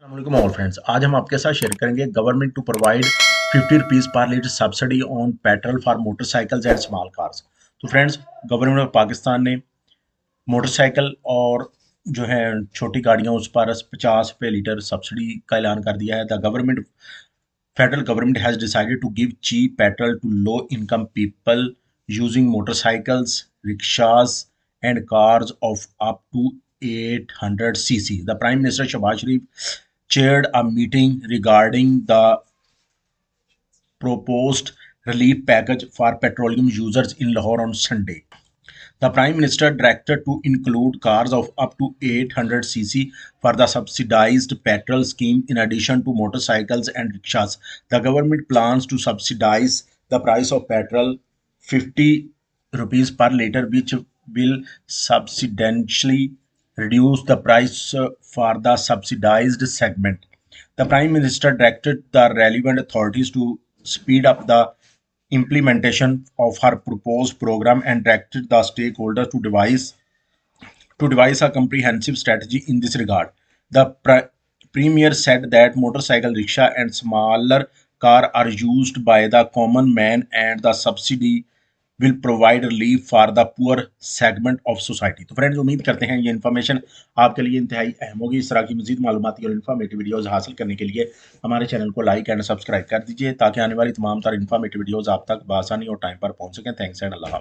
अस्सलाम all friends. आज हम आपके साथ शेयर करेंगे गवर्नमेंट टू प्रोवाइड 50 रुपीज़ पर litre subsidy on petrol for motorcycles and small cars. तो फ्रेंड्स, गवर्नमेंट ऑफ पाकिस्तान ने मोटरसाइकिल और जो है छोटी गाड़ियां उस पर 50 रुपये लीटर सब्सिडी का ऐलान कर दिया है। The government Federal government has decided to give cheap petrol to low-income people using motorcycles, rickshaws, and cars of up to 800 cc. The Prime Minister Shahbaz Sharif chaired a meeting regarding the proposed relief package for petroleum users in Lahore on Sunday. The Prime Minister directed to include cars of up to 800 cc for the subsidized petrol scheme in addition to motorcycles and rickshaws. The government plans to subsidize the price of petrol 50 rupees per liter, which will substantially reduce the price for the subsidized segment. The Prime Minister directed the relevant authorities to speed up the implementation of her proposed program and directed the stakeholders to devise a comprehensive strategy in this regard. The Premier said that motorcycle, rickshaw, and smaller car are used by the common man, and the subsidy will provide relief for the poor segment of society. तो friends, उम्मीद करते हैं ये information आपके लिए इंतहाई अहम होगी। इस तरह की मजीद मालूमाती और इन्फॉर्मेटिव वीडियोज़ हासिल करने के लिए हमारे चैनल को लाइक एंड सब्सक्राइब कर दीजिए ताकि आने वाली तमाम तरह इन्फॉर्मेटिव वीडियोज़ आप तक बआसानी और टाइम पर पहुँच सकें। थैंक्स एंड अल्लाह हाफ़िज़।